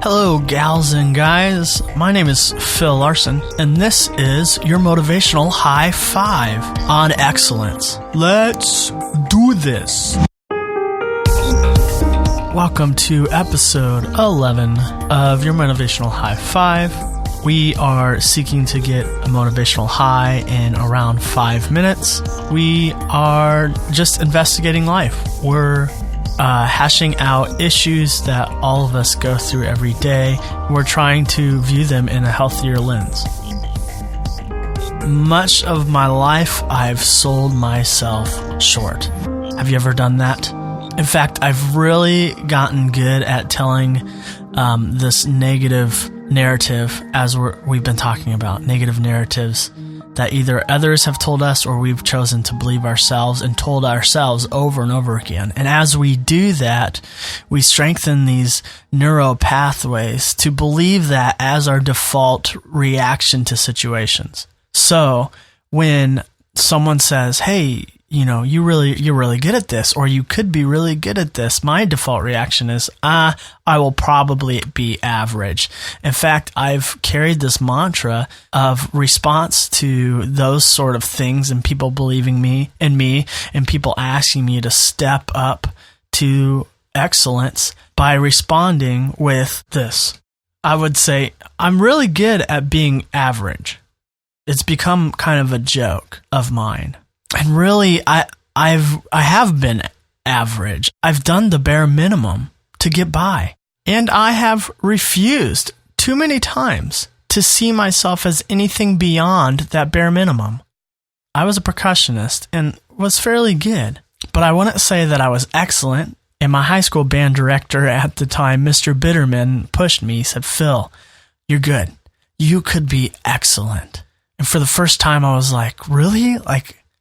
Hello, gals and guys. My name is Phil Larson, and this is your motivational high five on excellence. Let's do this. Welcome to episode 11 of your motivational high five. We are seeking to get a motivational high in around 5 minutes. We are just investigating life. We're hashing out issues that all of us go through every day. We're trying to view them in a healthier lens. Much of my life, I've sold myself short. Have you ever done that? In fact, I've really gotten good at telling this negative narrative, as we've been talking about, negative narratives that either others have told us or we've chosen to believe ourselves and told ourselves over and over again. And as we do that, we strengthen these neural pathways to believe that as our default reaction to situations. So when someone says, hey, you're really good at this, or you could be really good at this, my default reaction is, I will probably be average. In fact, I've carried this mantra of response to those sort of things and people believing in me and people asking me to step up to excellence by responding with this. I would say, I'm really good at being average. It's become kind of a joke of mine. And really, I have been average. I've done the bare minimum to get by. And I have refused too many times to see myself as anything beyond that bare minimum. I was a percussionist and was fairly good, but I wouldn't say that I was excellent. And my high school band director at the time, Mr. Bitterman, pushed me. He said, Phil, you're good. You could be excellent. And for the first time, I was like, really?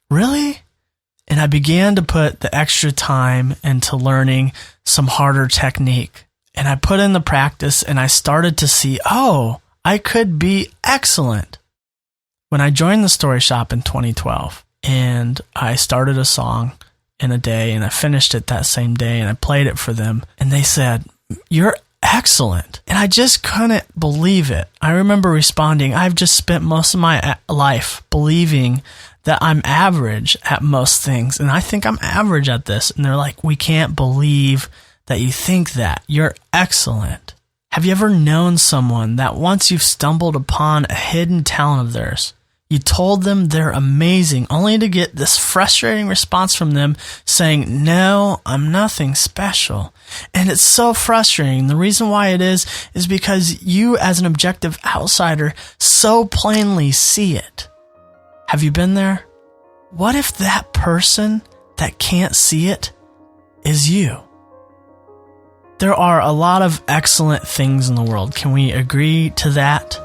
Really? And I began to put the extra time into learning some harder technique. And I put in the practice and I started to see, I could be excellent. When I joined the Story Shop in 2012 and I started a song in a day and I finished it that same day and I played it for them and they said, you're excellent. And I just couldn't believe it. I remember responding, I've just spent most of my life believing that I'm average at most things, and I think I'm average at this. And they're like, we can't believe that you think that. You're excellent. Have you ever known someone that once you've stumbled upon a hidden talent of theirs, you told them they're amazing, only to get this frustrating response from them saying, no, I'm nothing special. And it's so frustrating. The reason why it is because you as an objective outsider so plainly see it. Have you been there? What if that person that can't see it is you? There are a lot of excellent things in the world. Can we agree to that?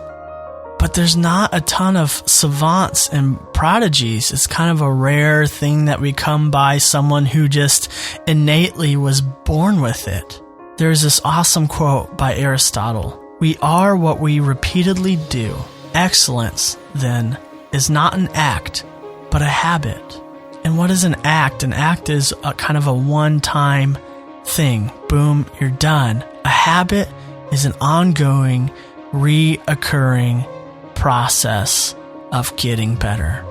But there's not a ton of savants and prodigies. It's kind of a rare thing that we come by someone who just innately was born with it. There's this awesome quote by Aristotle. We are what we repeatedly do. Excellence, then, is not an act, but a habit. And what is an act? An act is a kind of a one-time thing. Boom, you're done. A habit is an ongoing, reoccurring process of getting better.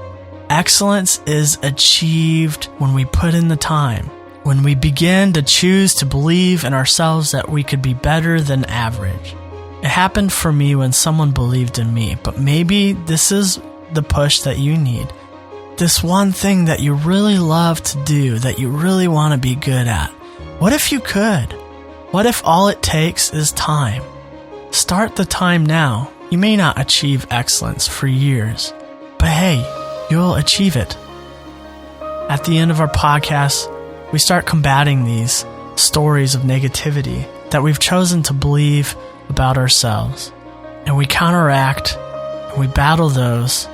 Excellence is achieved when we put in the time, when we begin to choose to believe in ourselves that we could be better than average. It happened for me when someone believed in me, but maybe this is the push that you need. This one thing that you really love to do, that you really want to be good at. What if you could? What if all it takes is time? Start the time now. You may not achieve excellence for years, but hey, you'll achieve it. At the end of our podcast, we start combating these stories of negativity that we've chosen to believe about ourselves. And we counteract and we battle those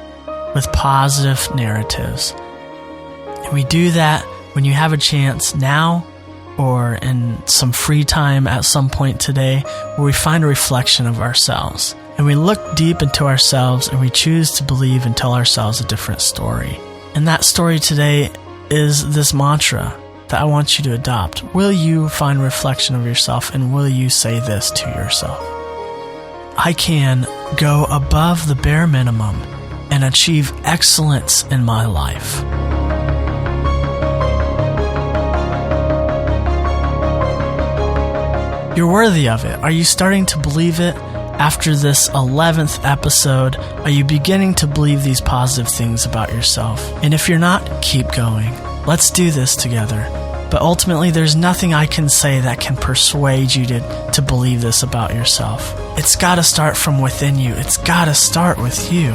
with positive narratives. And we do that when you have a chance now or in some free time at some point today where we find a reflection of ourselves. And we look deep into ourselves and we choose to believe and tell ourselves a different story. And that story today is this mantra that I want you to adopt. Will you find reflection of yourself and will you say this to yourself? I can go above the bare minimum and achieve excellence in my life. You're worthy of it. Are you starting to believe it? After this 11th episode, are you beginning to believe these positive things about yourself? And if you're not, keep going. Let's do this together. But ultimately, there's nothing I can say that can persuade you to believe this about yourself. It's got to start from within you. It's got to start with you.